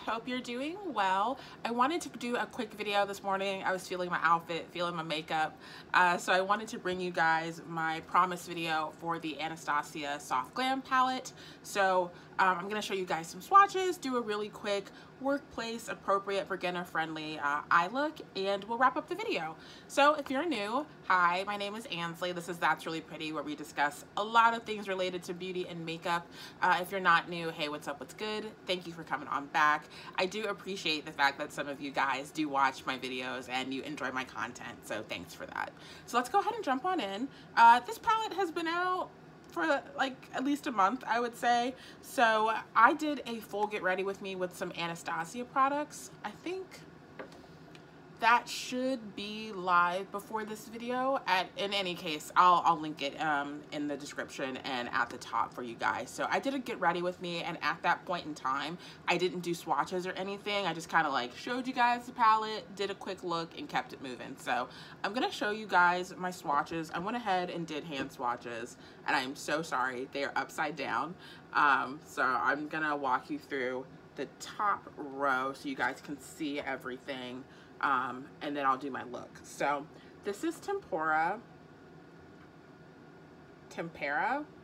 Hope you're doing well. I wanted to do a quick video this morning. I was feeling my outfit, feeling my makeup. So I wanted to bring you guys my promise video for the Anastasia Soft Glam palette. So I'm going to show you guys some swatches, do a really quick workplace appropriate beginner friendly eye look, and we'll wrap up the video. So if you're new, hi, my name is Ansley. This is That's Really Pretty, where we discuss a lot of things related to beauty and makeup. If you're not new, hey, what's up, what's good? Thank you for coming on back. I do appreciate the fact that some of you guys do watch my videos and you enjoy my content, so thanks for that. So let's go ahead and jump on in. This palette has been out for like at least a month, I would say. So I did a full get ready with me with some Anastasia products. I think that should be live before this video. In any case, I'll link it in the description and at the top for you guys. So I did a get ready with me, and at that point in time, I didn't do swatches or anything. I just kind of like showed you guys the palette, did a quick look, and kept it moving. So I'm gonna show you guys my swatches. I went ahead and did hand swatches, and I'm so sorry, they are upside down. So I'm gonna walk you through the top row so you guys can see everything. And then I'll do my look. So this is tempera,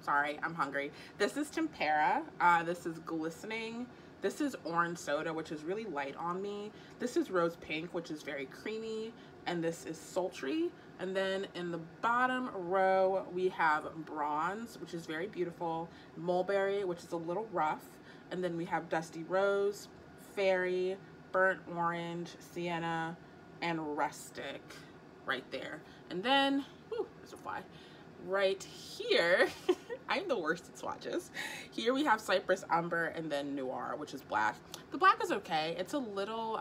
sorry, I'm hungry. This is tempera, this is glistening, this is orange soda, which is really light on me, this is rose pink, which is very creamy, and this is sultry. And then in the bottom row we have bronze, which is very beautiful, mulberry, which is a little rough, and then we have dusty rose, fairy, burnt orange, sienna, and rustic right there. And then, whew, there's a fly. Right here, I'm the worst at swatches. Here we have cypress umber and then noir, which is black. The black is okay. It's a little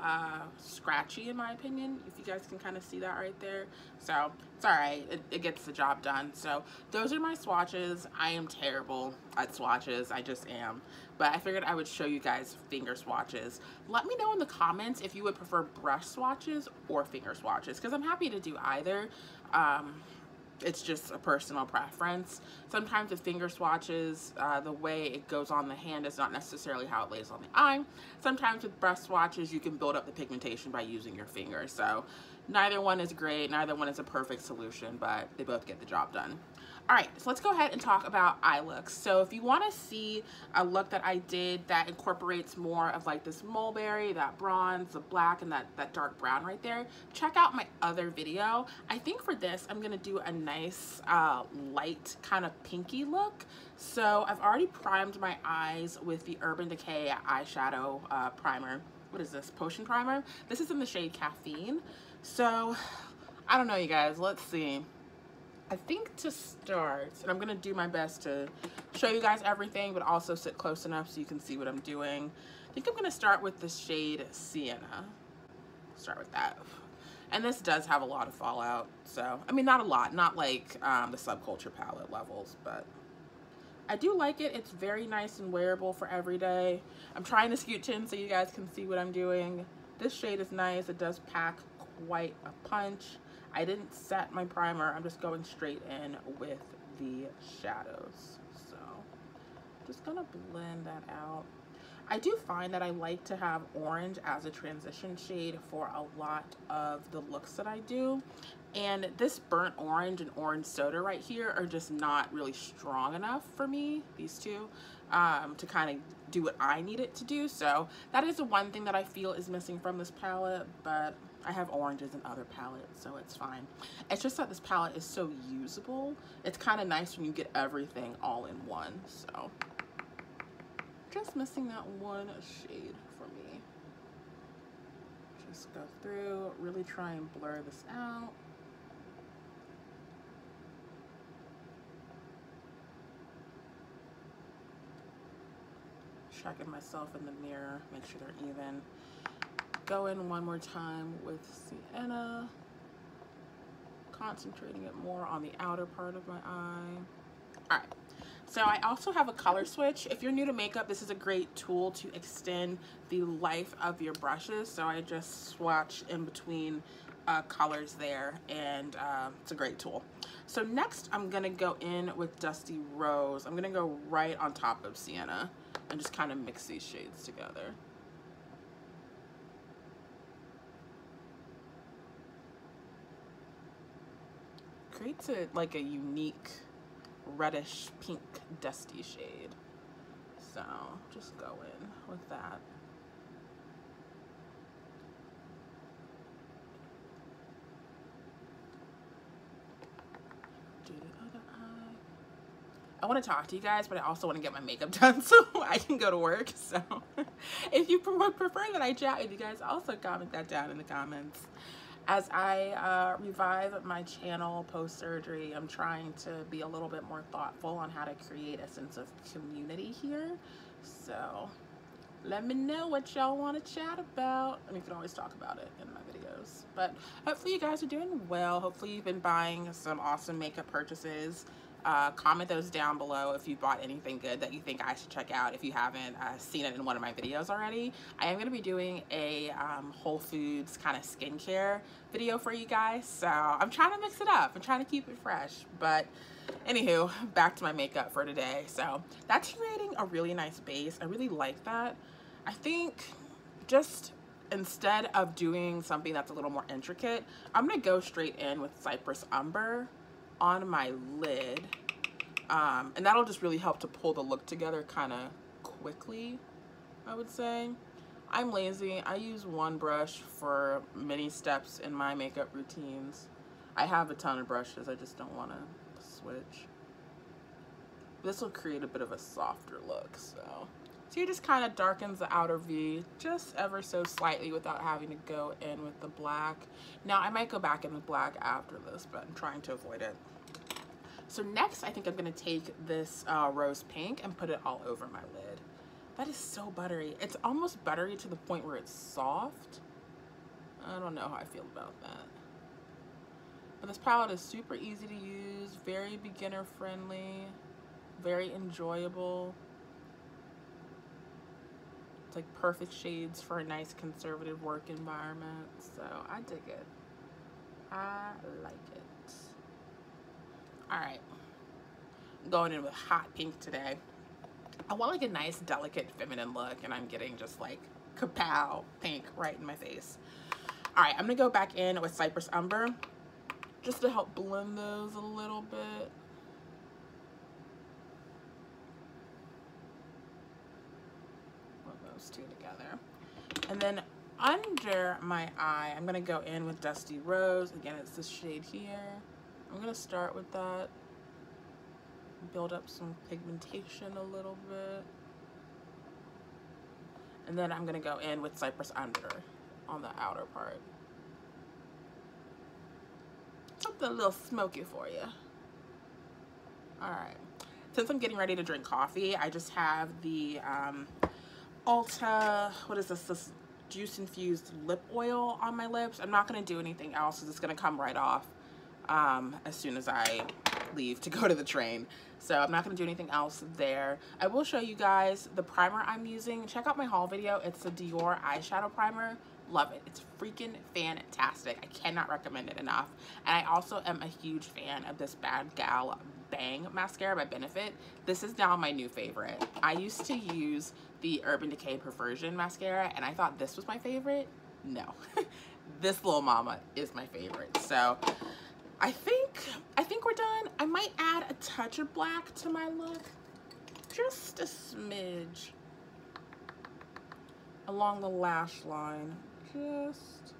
scratchy in my opinion, if you guys can kind of see that right there. So it's all right, it gets the job done. So those are my swatches. I am terrible at swatches, I just am. But I figured I would show you guys finger swatches. Let me know in the comments if you would prefer brush swatches or finger swatches, because I'm happy to do either. It's just a personal preference. Sometimes with finger swatches, the way it goes on the hand is not necessarily how it lays on the eye. Sometimes with brush swatches, you can build up the pigmentation by using your finger. So neither one is great, neither one is a perfect solution, but they both get the job done. All right, so let's go ahead and talk about eye looks. So if you want to see a look that I did that incorporates more of like this mulberry, that bronze, the black, and that dark brown right there, check out my other video. I think for this, I'm going to do a nice light kind of pinky look. So I've already primed my eyes with the Urban Decay eyeshadow primer. What is this? Potion primer. This is in the shade Caffeine. So I don't know, you guys. Let's see. I think to start, and I'm gonna do my best to show you guys everything, but also sit close enough so you can see what I'm doing. I think I'm gonna start with the shade Sienna. Start with that. And this does have a lot of fallout, so, I mean, not a lot, not like the Subculture palette levels, but I do like it. It's very nice and wearable for every day. I'm trying to scooch in so you guys can see what I'm doing. This shade is nice. It does pack quite a punch. I didn't set my primer, I'm just going straight in with the shadows. So just gonna blend that out. I do find that I like to have orange as a transition shade for a lot of the looks that I do. And this burnt orange and orange soda right here are just not really strong enough for me, these two, to kind of do what I need it to do. So that is the one thing that I feel is missing from this palette, but I have oranges in other palettes, so it's fine. It's just that this palette is so usable. It's kind of nice when you get everything all in one, so. Just missing that one shade for me. Just go through, really try and blur this out. Checking myself in the mirror, make sure they're even. Go in one more time with Sienna, concentrating it more on the outer part of my eye. All right, so I also have a color switch. If you're new to makeup, this is a great tool to extend the life of your brushes. So I just swatch in between colors there, and it's a great tool. So next I'm gonna go in with Dusty Rose. I'm gonna go right on top of Sienna and just kind of mix these shades together. creates like a unique reddish pink dusty shade. So just go in with that. Do the other eye. I want to talk to you guys, but I also want to get my makeup done so I can go to work. So if you would prefer that I chat with you guys, also comment that down in the comments. As I revive my channel post-surgery, I'm trying to be a little bit more thoughtful on how to create a sense of community here. So let me know what y'all want to chat about, and we can always talk about it in my videos. But hopefully you guys are doing well. Hopefully you've been buying some awesome makeup purchases. Comment those down below if you bought anything good that you think I should check out if you haven't seen it in one of my videos already. I am going to be doing a Whole Foods kind of skincare video for you guys, so I'm trying to mix it up. I'm trying to keep it fresh. But anywho, back to my makeup for today. So that's creating a really nice base. I really like that. I think just instead of doing something that's a little more intricate, I'm going to go straight in with Cypress Umber on my lid, and that'll just really help to pull the look together kind of quickly, I would say. I'm lazy. I use one brush for many steps in my makeup routines. I have a ton of brushes, I just don't want to switch. This will create a bit of a softer look, so you just kind of darkens the outer V just ever so slightly without having to go in with the black. Now I might go back in with black after this, but I'm trying to avoid it. So next, I think I'm gonna take this rose pink and put it all over my lid. That is so buttery. It's almost buttery to the point where it's soft. I don't know how I feel about that. But this palette is super easy to use, very beginner friendly, very enjoyable. It's like perfect shades for a nice conservative work environment. So I dig it. I like it. All right, going in with hot pink today. I want like a nice, delicate, feminine look, and I'm getting just like kapow pink right in my face. All right, I'm gonna go back in with Cypress Umber just to help blend those a little bit. Put those two together. And then under my eye, I'm gonna go in with Dusty Rose. Again, it's this shade here. I'm gonna start with that, build up some pigmentation a little bit, and then I'm gonna go in with Cypress Umber on the outer part. Something a little smoky for you. All right, since I'm getting ready to drink coffee, I just have the Ulta, what is this juice infused lip oil on my lips. I'm not gonna do anything else because it's gonna come right off as soon as I leave to go to the train. So I'm not going to do anything else there. I will show you guys the primer I'm using. Check out my haul video. It's the Dior eyeshadow primer. Love it. It's freaking fantastic. I cannot recommend it enough. And I also am a huge fan of this Bad Gal Bang mascara by Benefit. This is now my new favorite. I used to use the Urban Decay Perversion mascara, and I thought this was my favorite. No. This little mama is my favorite. So I think we're done. I might add a touch of black to my look, just a smidge along the lash line, just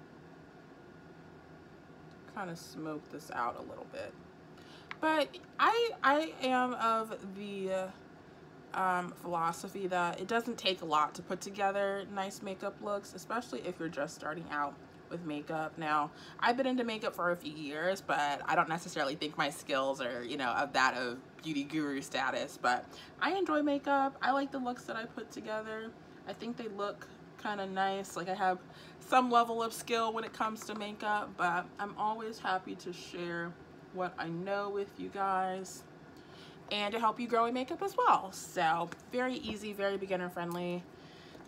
kind of smoke this out a little bit. But I am of the philosophy that it doesn't take a lot to put together nice makeup looks, especially if you're just starting out with makeup. Now, I've been into makeup for a few years, but I don't necessarily think my skills are, you know, of that of beauty guru status, but I enjoy makeup. I like the looks that I put together. I think they look kind of nice. Like I have some level of skill when it comes to makeup, but I'm always happy to share what I know with you guys and to help you grow in makeup as well. So very easy, very beginner friendly.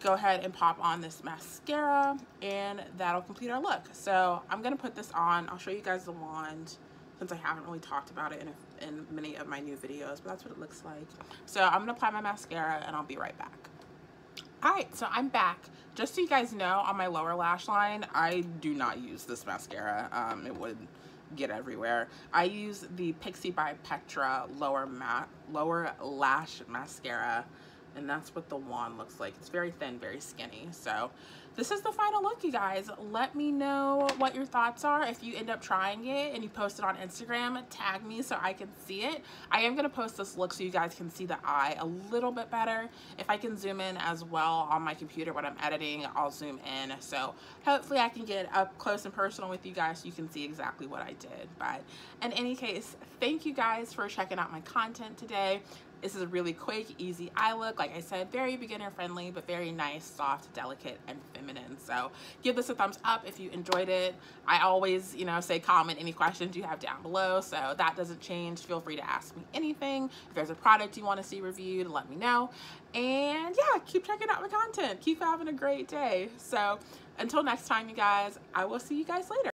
Go ahead and pop on this mascara and that'll complete our look. So I'm gonna put this on. I'll show you guys the wand since I haven't really talked about it in many of my new videos, but that's what it looks like. So I'm gonna apply my mascara and I'll be right back. All right, so I'm back. Just so you guys know, on my lower lash line, I do not use this mascara. It would get everywhere. I use the Pixie by Petra lower lash mascara, and that's what the wand looks like. It's very thin, very skinny. So this is the final look, you guys. Let me know what your thoughts are. If you end up trying it and you post it on Instagram, tag me so I can see it. I am going to post this look so you guys can see the eye a little bit better. If I can zoom in as well on my computer when I'm editing, I'll zoom in. So hopefully I can get up close and personal with you guys so you can see exactly what I did. But in any case, thank you guys for checking out my content today. This is a really quick, easy eye look. Like I said, very beginner friendly, but very nice, soft, delicate, and feminine. So give this a thumbs up if you enjoyed it. I always, you know, say comment any questions you have down below, so that doesn't change. Feel free to ask me anything. If there's a product you want to see reviewed, let me know. And yeah, keep checking out my content. Keep having a great day. So until next time, you guys, I will see you guys later.